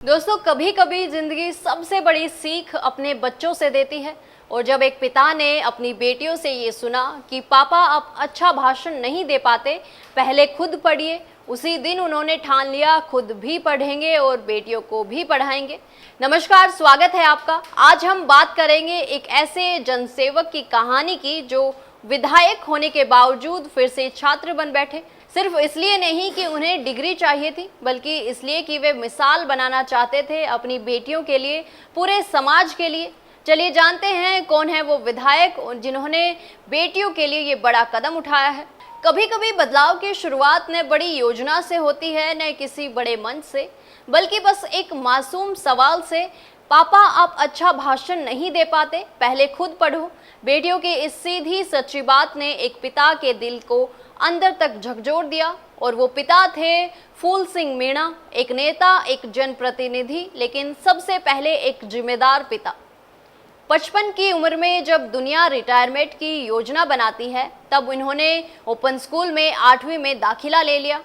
दोस्तों, कभी कभी जिंदगी सबसे बड़ी सीख अपने बच्चों से देती है। और जब एक पिता ने अपनी बेटियों से ये सुना कि पापा आप अच्छा भाषण नहीं दे पाते, पहले खुद पढ़िए, उसी दिन उन्होंने ठान लिया खुद भी पढ़ेंगे और बेटियों को भी पढ़ाएंगे। नमस्कार, स्वागत है आपका। आज हम बात करेंगे एक ऐसे जनसेवक की कहानी की जो विधायक होने के बावजूद फिर से छात्र बन बैठे। सिर्फ इसलिए नहीं कि उन्हें डिग्री चाहिए थी, बल्कि इसलिए कि वे मिसाल बनाना चाहते थे अपनी बेटियों के लिए, पूरे समाज के लिए। चलिए जानते हैं कौन है वो विधायक जिन्होंने बेटियों के लिए ये बड़ा कदम उठाया है। कभी कभी बदलाव की शुरुआत न बड़ी योजना से होती है, न किसी बड़े मंच से, बल्कि बस एक मासूम सवाल से। पापा आप अच्छा भाषण नहीं दे पाते, पहले खुद पढ़ो। बेटियों की इस सीधी सच्ची बात ने एक पिता के दिल को अंदर तक झकझोर दिया। और वो पिता थे फूल सिंह मीणा, एक नेता, एक जनप्रतिनिधि, लेकिन सबसे पहले एक जिम्मेदार पिता। 55 की उम्र में जब दुनिया रिटायरमेंट की योजना बनाती है, तब इन्होंने ओपन स्कूल में 8वीं में दाखिला ले लिया।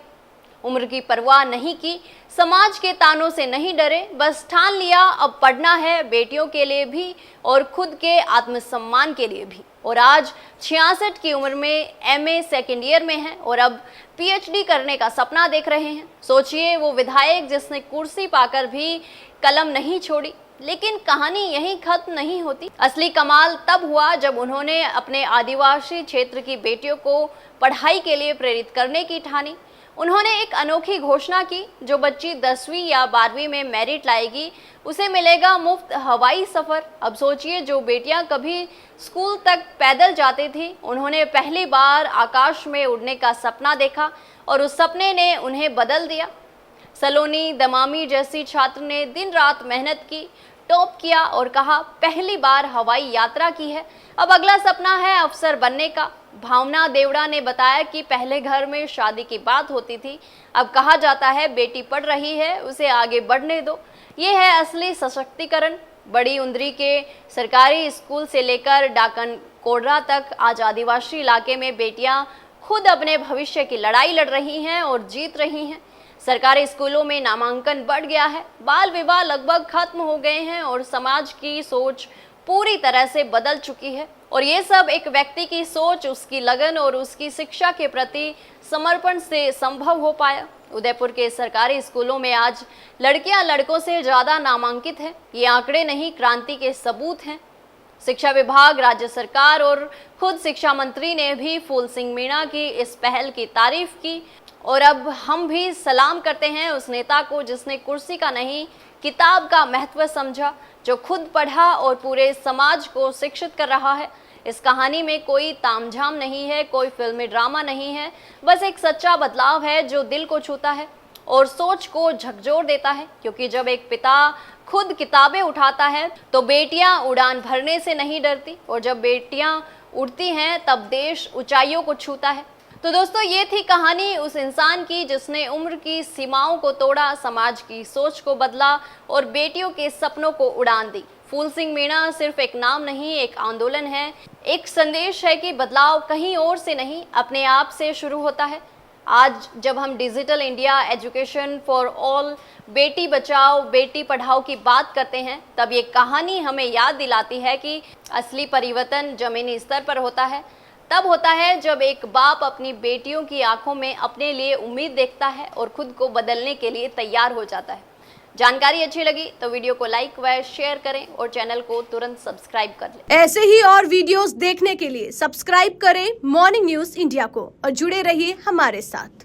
उम्र की परवाह नहीं की, समाज के तानों से नहीं डरे, बस ठान लिया अब पढ़ना है, बेटियों के लिए भी और खुद के आत्मसम्मान के लिए भी। और आज 66 की उम्र में MA सेकेंड ईयर में हैं और अब PhD करने का सपना देख रहे हैं। सोचिए, वो विधायक जिसने कुर्सी पाकर भी कलम नहीं छोड़ी। लेकिन कहानी यहीं खत्म नहीं होती। असली कमाल तब हुआ जब उन्होंने अपने आदिवासी क्षेत्र की बेटियों को पढ़ाई के लिए प्रेरित करने की ठानी। उन्होंने एक अनोखी घोषणा की, जो बच्ची 10वीं या 12वीं में मेरिट लाएगी उसे मिलेगा मुफ्त हवाई सफ़र। अब सोचिए, जो बेटियां कभी स्कूल तक पैदल जाती थी, उन्होंने पहली बार आकाश में उड़ने का सपना देखा और उस सपने ने उन्हें बदल दिया। सलोनी दमामी जैसी छात्र ने दिन रात मेहनत की, टॉप किया और कहा पहली बार हवाई यात्रा की है, अब अगला सपना है अफसर बनने का। भावना देवड़ा ने बताया कि पहले घर में शादी की बात होती थी, अब कहा जाता है बेटी पढ़ रही है, उसे आगे बढ़ने दो। ये है असली सशक्तिकरण। बड़ी उंदरी के सरकारी स्कूल से लेकर डाकन कोडरा तक आज आदिवासी इलाके में बेटियां खुद अपने भविष्य की लड़ाई लड़ रही हैं और जीत रही हैं। सरकारी स्कूलों में नामांकन बढ़ गया है, बाल विवाह लगभग खत्म हो गए हैं और समाज की सोच पूरी तरह से बदल चुकी है। और ये सब एक व्यक्ति की सोच, उसकी लगन और उसकी शिक्षा के प्रति समर्पण से संभव हो पाया। उदयपुर के सरकारी स्कूलों में आज लड़कियां लड़कों से ज़्यादा नामांकित हैं। ये आंकड़े नहीं, क्रांति के सबूत हैं। शिक्षा विभाग, राज्य सरकार और खुद शिक्षा मंत्री ने भी फूल सिंह मीणा की इस पहल की तारीफ की। और अब हम भी सलाम करते हैं उस नेता को जिसने कुर्सी का नहीं, किताब का महत्व समझा, जो खुद पढ़ा और पूरे समाज को शिक्षित कर रहा है। इस कहानी में कोई तामझाम नहीं है, कोई फिल्मी ड्रामा नहीं है, बस एक सच्चा बदलाव है जो दिल को छूता है और सोच को झकझोर देता है। क्योंकि जब एक पिता खुद किताबें उठाता है तो बेटियां उड़ान भरने से नहीं डरती, और जब बेटियां उड़ती हैं तब देश ऊंचाइयों को छूता है। तो दोस्तों, ये थी कहानी उस इंसान की जिसने उम्र की सीमाओं को तोड़ा, समाज की सोच को बदला और बेटियों के सपनों को उड़ान दी। फूल सिंह मीणा सिर्फ एक नाम नहीं, एक आंदोलन है, एक संदेश है कि बदलाव कहीं और से नहीं, अपने आप से शुरू होता है। आज जब हम digital India, education for all, Beti Bachao Beti Padhao की बात करते हैं, तब ये कहानी हमें याद दिलाती है कि असली परिवर्तन जमीनी स्तर पर होता है। तब होता है जब एक बाप अपनी बेटियों की आंखों में अपने लिए उम्मीद देखता है और खुद को बदलने के लिए तैयार हो जाता है। जानकारी अच्छी लगी तो वीडियो को लाइक व शेयर करें और चैनल को तुरंत सब्सक्राइब कर लें। ऐसे ही और वीडियोस देखने के लिए सब्सक्राइब करें मॉर्निंग न्यूज इंडिया को और जुड़े रहिए हमारे साथ।